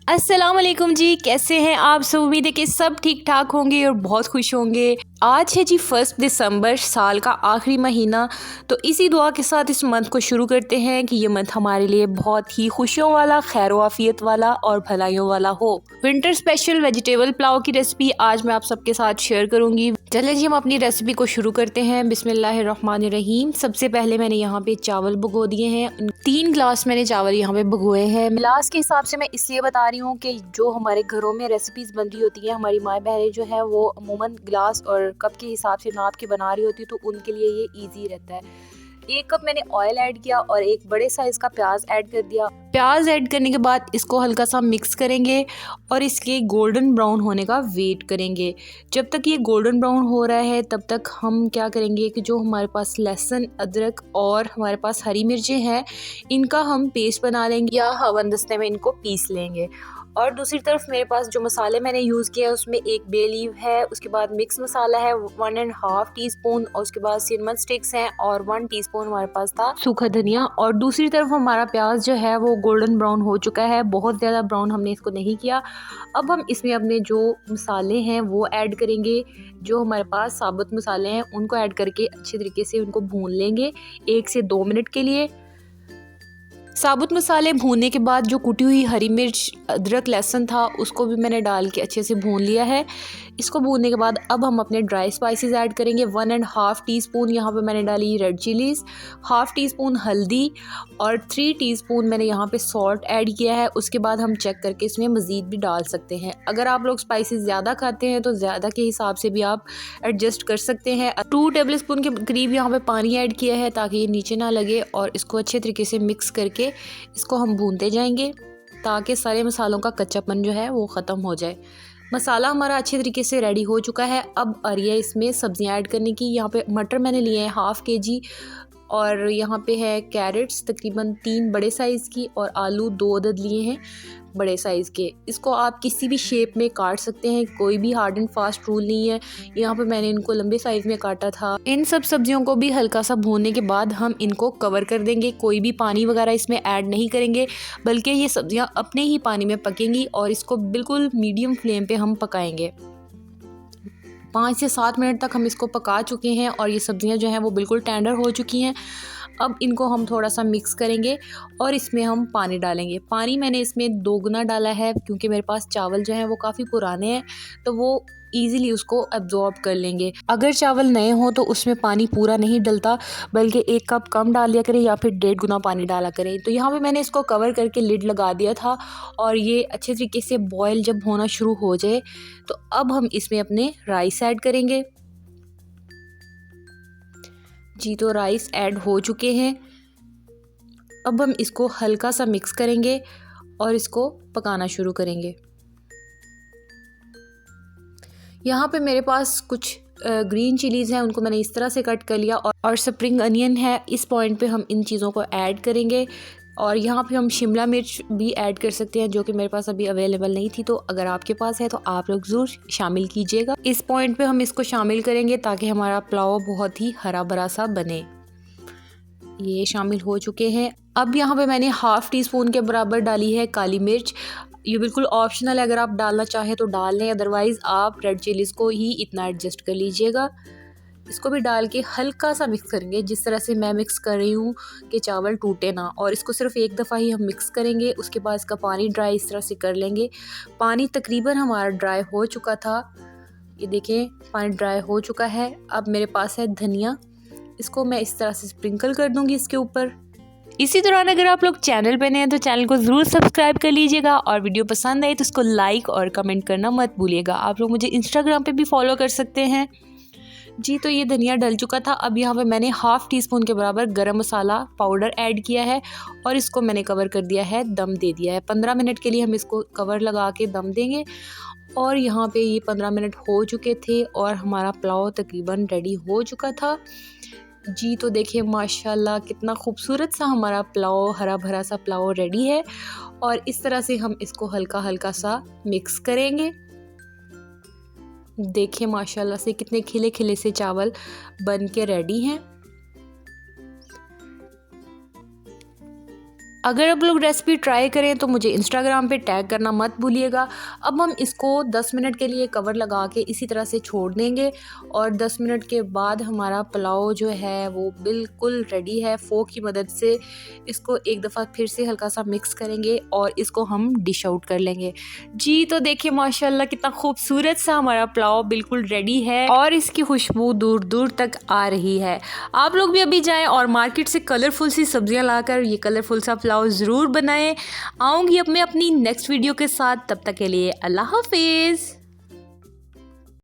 अस्सलाम वालेकुम जी, कैसे हैं आप सब। उम्मीद है कि सब ठीक ठाक होंगे और बहुत खुश होंगे। आज है जी 1 दिसंबर, साल का आखिरी महीना। तो इसी दुआ के साथ इस मंथ को शुरू करते हैं कि ये मंथ हमारे लिए बहुत ही खुशियों वाला, खैर आफियत वाला और भलाइयों वाला हो। विंटर स्पेशल वेजिटेबल पुलाव की रेसिपी आज मैं आप सबके साथ शेयर करूंगी। चलिए जी, हम अपनी रेसिपी को शुरू करते हैं। बिस्मिल्लाहिर्रहमानिर्रहीम। सबसे पहले मैंने यहाँ पे चावल भिगो दिए हैं। 3 गिलास मैंने चावल यहाँ पे भिगोए हैं। गिलास के हिसाब से मैं इसलिए बता रही हूँ कि जो हमारे घरों में रेसिपीज बन रही होती है, हमारी माँ बहनें जो है वो अमूमन गिलास और कप के हिसाब से नाप के बना रही होती है, तो उनके लिए ये ईजी रहता है। 1 कप मैंने ऑयल ऐड किया और एक बड़े साइज का प्याज ऐड कर दिया। प्याज ऐड करने के बाद इसको हल्का सा मिक्स करेंगे और इसके गोल्डन ब्राउन होने का वेट करेंगे। जब तक ये गोल्डन ब्राउन हो रहा है तब तक हम क्या करेंगे कि जो हमारे पास लहसुन, अदरक और हमारे पास हरी मिर्चें हैं, इनका हम पेस्ट बना लेंगे या हवनदस्ते में इनको पीस लेंगे। और दूसरी तरफ मेरे पास जो मसाले मैंने यूज़ किया है उसमें एक बे लीव है, उसके बाद मिक्स मसाला है 1.5 टीस्पून, और उसके बाद सिनेमन स्टिक्स हैं और 1 टीस्पून हमारे पास था सूखा धनिया। और दूसरी तरफ हमारा प्याज जो है वो गोल्डन ब्राउन हो चुका है, बहुत ज़्यादा ब्राउन हमने इसको नहीं किया। अब हम इसमें अपने जो मसाले हैं वो ऐड करेंगे। जो हमारे पास साबुत मसाले हैं उनको ऐड करके अच्छे तरीके से उनको भून लेंगे 1 से 2 मिनट के लिए। साबुत मसाले भूनने के बाद जो कुटी हुई हरी मिर्च, अदरक, लहसुन था उसको भी मैंने डाल के अच्छे से भून लिया है। इसको भूनने के बाद अब हम अपने ड्राई स्पाइसेस ऐड करेंगे। 1.5 टीस्पून यहाँ पे मैंने डाली रेड चिलीज़, 1/2 टीस्पून हल्दी और 3 टीस्पून मैंने यहाँ पे सॉल्ट ऐड किया है। उसके बाद हम चेक करके इसमें मज़ीद भी डाल सकते हैं। अगर आप लोग स्पाइसेस ज़्यादा खाते हैं तो ज़्यादा के हिसाब से भी आप एडजस्ट कर सकते हैं। 2 टेबल स्पून के करीब यहाँ पे पानी ऐड किया है ताकि ये नीचे ना लगे, और इसको अच्छे तरीके से मिक्स करके इसको हम भूनते जाएंगे ताकि सारे मसालों का कच्चापन जो है वो ख़त्म हो जाए। मसाला हमारा अच्छे तरीके से रेडी हो चुका है। अब आ रही है इसमें सब्जियां ऐड करने की। यहाँ पे मटर मैंने लिए हैं 1/2 kg, और यहाँ पे है कैरेट्स तकरीबन 3 बड़े साइज़ की, और आलू 2 अदद लिए हैं बड़े साइज़ के। इसको आप किसी भी शेप में काट सकते हैं, कोई भी हार्ड एंड फास्ट रूल नहीं है। यहाँ पे मैंने इनको लंबे साइज़ में काटा था। इन सब सब्जियों को भी हल्का सा भूनने के बाद हम इनको कवर कर देंगे। कोई भी पानी वगैरह इसमें ऐड नहीं करेंगे, बल्कि ये सब्जियाँ अपने ही पानी में पकेंगी और इसको बिल्कुल मीडियम फ्लेम पे हम पकाएंगे। 5 से 7 मिनट तक हम इसको पका चुके हैं और ये सब्जियां जो हैं वो बिल्कुल टेंडर हो चुकी हैं। अब इनको हम थोड़ा सा मिक्स करेंगे और इसमें हम पानी डालेंगे। पानी मैंने इसमें 2 गुना डाला है क्योंकि मेरे पास चावल जो हैं वो काफ़ी पुराने हैं, तो वो ईज़िली उसको एब्जॉर्ब कर लेंगे। अगर चावल नए हों तो उसमें पानी पूरा नहीं डलता, बल्कि 1 कप कम डाल दिया करें या फिर 1.5 गुना पानी डाला करें। तो यहाँ पे मैंने इसको कवर करके लिड लगा दिया था, और ये अच्छे तरीके से बॉयल जब होना शुरू हो जाए तो अब हम इसमें अपने राइस ऐड करेंगे। जी, तो राइस ऐड हो चुके हैं। अब हम इसको हल्का सा मिक्स करेंगे और इसको पकाना शुरू करेंगे। यहाँ पे मेरे पास कुछ ग्रीन चिलीज़ हैं, उनको मैंने इस तरह से कट कर लिया, और स्प्रिंग अनियन है। इस पॉइंट पे हम इन चीज़ों को ऐड करेंगे। और यहाँ पे हम शिमला मिर्च भी ऐड कर सकते हैं, जो कि मेरे पास अभी अवेलेबल नहीं थी, तो अगर आपके पास है तो आप लोग ज़रूर शामिल कीजिएगा। इस पॉइंट पे हम इसको शामिल करेंगे ताकि हमारा पुलाव बहुत ही हरा भरा सा बने। ये शामिल हो चुके हैं। अब यहाँ पे मैंने 1/2 टीस्पून के बराबर डाली है काली मिर्च। ये बिल्कुल ऑप्शनल है, अगर आप डालना चाहें तो डाल लें, अदरवाइज़ आप रेड चिलीज़ को ही इतना एडजस्ट कर लीजिएगा। इसको भी डाल के हल्का सा मिक्स करेंगे, जिस तरह से मैं मिक्स कर रही हूँ कि चावल टूटे ना, और इसको सिर्फ एक दफ़ा ही हम मिक्स करेंगे। उसके बाद इसका पानी ड्राई इस तरह से कर लेंगे। पानी तकरीबन हमारा ड्राई हो चुका था, ये देखें पानी ड्राई हो चुका है। अब मेरे पास है धनिया, इसको मैं इस तरह से स्प्रिंकल कर दूँगी इसके ऊपर। इसी दौरान अगर आप लोग चैनल पे नए हैं तो चैनल को ज़रूर सब्सक्राइब कर लीजिएगा, और वीडियो पसंद आए तो उसको लाइक और कमेंट करना मत भूलिएगा। आप लोग मुझे इंस्टाग्राम पे भी फॉलो कर सकते हैं। जी, तो ये धनिया डल चुका था। अब यहाँ पे मैंने 1/2 टीस्पून के बराबर गरम मसाला पाउडर ऐड किया है, और इसको मैंने कवर कर दिया है, दम दे दिया है। 15 मिनट के लिए हम इसको कवर लगा के दम देंगे। और यहाँ पे ये 15 मिनट हो चुके थे और हमारा पुलाव तकरीबन रेडी हो चुका था। जी, तो देखिए माशाल्लाह कितना खूबसूरत सा हमारा पुलाव, हरा भरा सा पुलाव रेडी है। और इस तरह से हम इसको हल्का हल्का सा मिक्स करेंगे। देखिए माशाल्लाह से कितने खिले खिले से चावल बन के रेडी हैं। अगर आप लोग रेसिपी ट्राई करें तो मुझे इंस्टाग्राम पे टैग करना मत भूलिएगा। अब हम इसको 10 मिनट के लिए कवर लगा के इसी तरह से छोड़ देंगे और 10 मिनट के बाद हमारा पुलाव जो है वो बिल्कुल रेडी है। फोक की मदद से इसको एक दफ़ा फिर से हल्का सा मिक्स करेंगे और इसको हम डिश आउट कर लेंगे। जी तो देखिए माशाल्लाह कितना खूबसूरत सा हमारा पुलाव बिल्कुल रेडी है और इसकी खुशबू दूर दूर तक आ रही है। आप लोग भी अभी जाएं और मार्केट से कलरफुल सी सब्जियां लाकर ये कलरफुल सा पुलाव ज़रूर बनाएं। आऊँगी अब मैं अपनी नेक्स्ट वीडियो के साथ, तब तक के लिए अल्लाह हाफिज़।